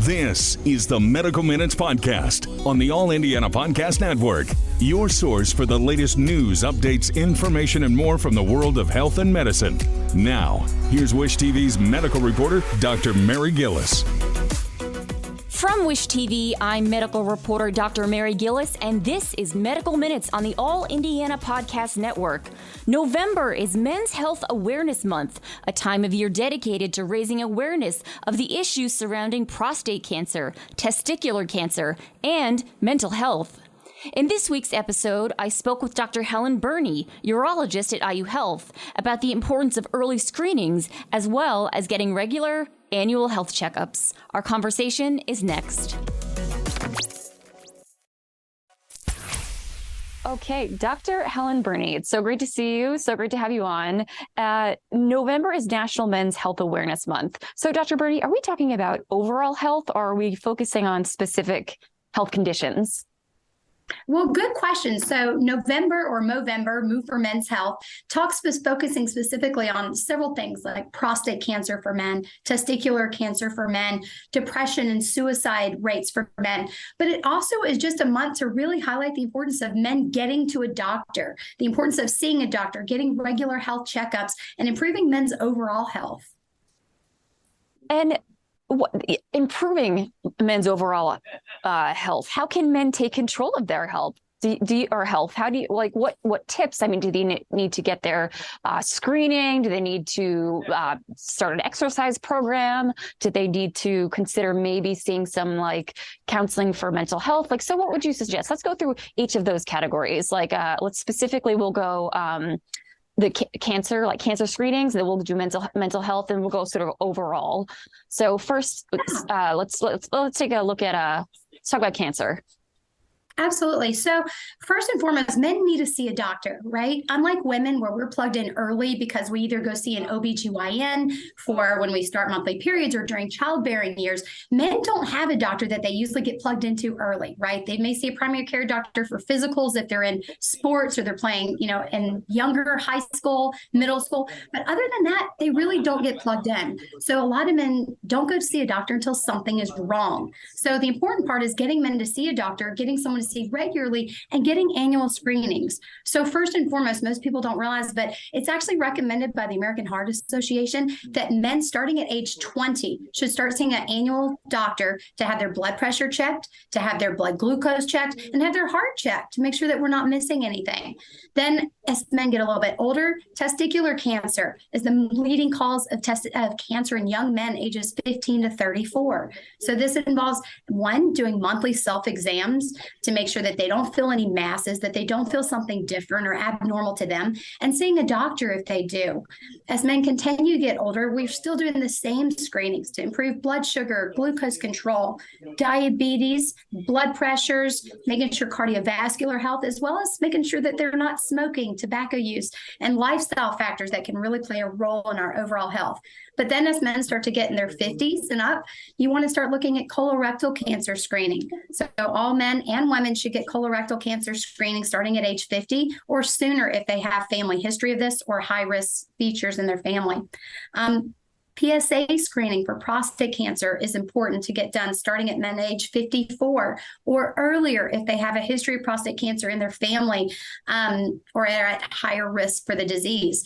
This is the Medical Minutes Podcast on the All Indiana Podcast Network. Your source for the latest news, updates, information, and more from the world of health and medicine. Now, here's Wish TV's medical reporter, Dr. Mary Gillis. From Wish TV, I'm medical reporter Dr. Mary Gillis, and this is Medical Minutes on the All Indiana Podcast Network. November is Men's Health Awareness Month, a time of year dedicated to raising awareness of the issues surrounding prostate cancer, testicular cancer, and mental health. In this week's episode, I spoke with Dr. Helen Bernie, urologist at IU Health, about the importance of early screenings as well as getting regular annual health checkups. Our conversation is next. Okay, Dr. Helen Bernie, it's so great to see you. So great to have you on. November is National Men's Health Awareness Month. So, Dr. Bernie, are we talking about overall health, or are we focusing on specific health conditions? Well, good question. So November or Movember, Move for Men's Health, focusing specifically on several things like prostate cancer for men, testicular cancer for men, depression and suicide rates for men. But it also is just a month to really highlight the importance of men getting to a doctor, the importance of seeing a doctor, getting regular health checkups, and improving men's overall health. And improving men's overall health. How can men take control of their health? How do you what tips? I mean, do they need to get their screening? Do they need to start an exercise program? Do they need to consider maybe seeing some counseling for mental health? So what would you suggest? Let's go through each of those categories. We'll go the cancer screenings, then we'll do mental health, and we'll go sort of overall. So first, let's take a look at let's talk about cancer. Absolutely. So first and foremost, men need to see a doctor, right? Unlike women, where we're plugged in early because we either go see an OBGYN for when we start monthly periods or during childbearing years, men don't have a doctor that they usually get plugged into early, right? They may see a primary care doctor for physicals if they're in sports or they're playing, in younger high school, middle school. But other than that, they really don't get plugged in. So a lot of men don't go to see a doctor until something is wrong. So the important part is getting men to see a doctor, getting someone to see regularly, and getting annual screenings. So first and foremost, most people don't realize, but it's actually recommended by the American Heart Association that men starting at age 20 should start seeing an annual doctor to have their blood pressure checked, to have their blood glucose checked, and have their heart checked to make sure that we're not missing anything. Then as men get a little bit older, testicular cancer is the leading cause of cancer in young men ages 15 to 34. So this involves, one, doing monthly self-exams to make sure that they don't feel any masses, that they don't feel something different or abnormal to them, and seeing a doctor if they do. As men continue to get older, we're still doing the same screenings to improve blood sugar, glucose control, diabetes, blood pressures, making sure cardiovascular health, as well as making sure that they're not smoking, tobacco use, and lifestyle factors that can really play a role in our overall health. But then as men start to get in their 50s and up, you want to start looking at colorectal cancer screening. So all men and women should get colorectal cancer screening starting at age 50 or sooner if they have family history of this or high-risk features in their family. PSA screening for prostate cancer is important to get done starting at men age 54 or earlier if they have a history of prostate cancer in their family or are at higher risk for the disease.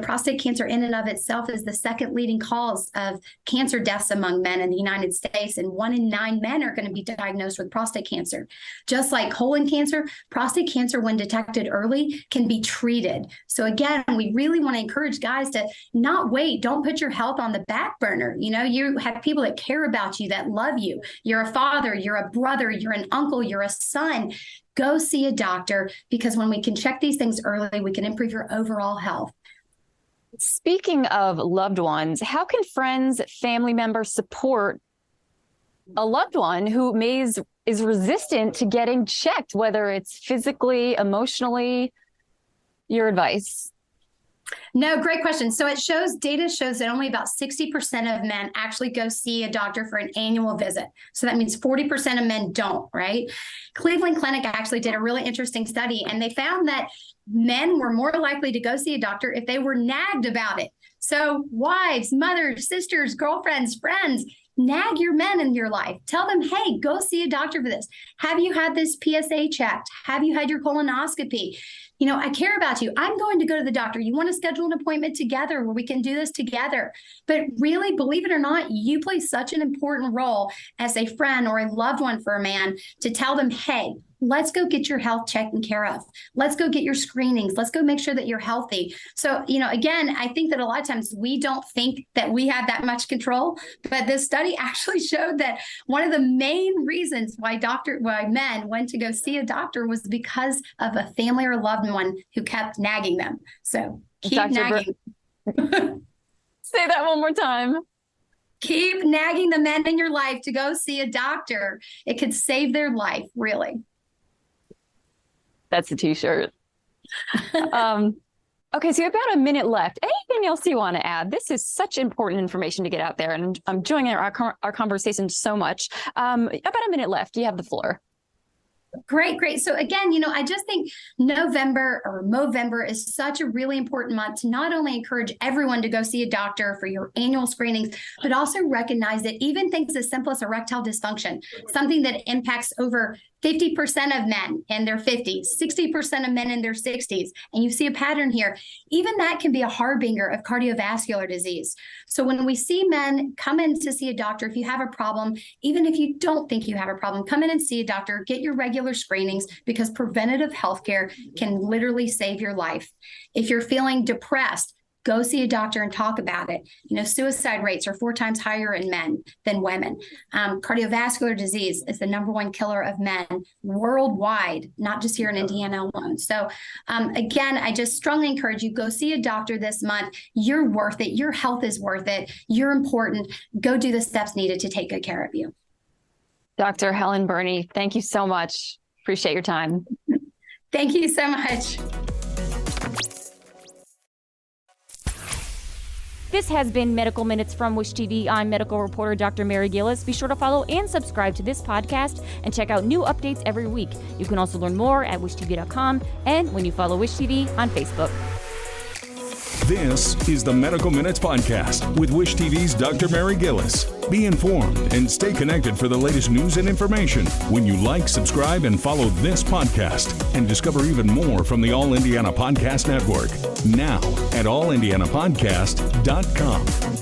Prostate cancer in and of itself is the second leading cause of cancer deaths among men in the United States, and 1 in 9 men are going to be diagnosed with prostate cancer. Just like colon cancer, prostate cancer, when detected early, can be treated. So again, we really want to encourage guys to not wait. Don't put your health on the back burner. You have people that care about you, that love you. You're a father, you're a brother, you're an uncle, you're a son. Go see a doctor, because when we can check these things early, we can improve your overall health. Speaking of loved ones, how can friends, family members support a loved one who is resistant to getting checked, whether it's physically, emotionally? Your advice? No, great question. So data shows that only about 60% of men actually go see a doctor for an annual visit. So that means 40% of men don't, right? Cleveland Clinic actually did a really interesting study, and they found that men were more likely to go see a doctor if they were nagged about it. So wives, mothers, sisters, girlfriends, friends, Nag your men in your life. Tell them, hey, go see a doctor for this. Have you had this PSA checked? Have you had your colonoscopy? I care about you. I'm going to go to the doctor. You want to schedule an appointment together where we can do this together. But really, believe it or not, you play such an important role as a friend or a loved one for a man to tell them, hey, let's go get your health taken care of. Let's go get your screenings. Let's go make sure that you're healthy. So, again, I think that a lot of times we don't think that we have that much control, but this study actually showed that one of the main reasons why men went to go see a doctor was because of a family or loved one who kept nagging them. So keep nagging. Say that one more time. Keep nagging the men in your life to go see a doctor. It could save their life, really. That's a t-shirt. Okay, so about a minute left. Anything else you want to add? This is such important information to get out there, and I'm enjoying our conversation so much. About a minute left. You have the floor. Great. So again, I just think November or Movember is such a really important month to not only encourage everyone to go see a doctor for your annual screenings, but also recognize that even things as simple as erectile dysfunction, something that impacts over 50% of men in their 50s, 60% of men in their 60s, and you see a pattern here, even that can be a harbinger of cardiovascular disease. So when we see men come in to see a doctor, if you have a problem, even if you don't think you have a problem, come in and see a doctor, get your regular screenings, because preventative healthcare can literally save your life. If you're feeling depressed, go see a doctor and talk about it. Suicide rates are 4 times higher in men than women. Cardiovascular disease is the #1 killer of men worldwide, not just here in Indiana alone. So again, I just strongly encourage you, go see a doctor this month. You're worth it. Your health is worth it. You're important. Go do the steps needed to take good care of you. Dr. Helen Bernie, thank you so much. Appreciate your time. Thank you so much. This has been Medical Minutes from Wish TV. I'm medical reporter Dr. Mary Gillis. Be sure to follow and subscribe to this podcast and check out new updates every week. You can also learn more at wishtv.com and when you follow Wish TV on Facebook. This is the Medical Minutes Podcast with Wish TV's Dr. Mary Gillis. Be informed and stay connected for the latest news and information when you like, subscribe, and follow this podcast, and discover even more from the All Indiana Podcast Network. Now at allindianapodcast.com.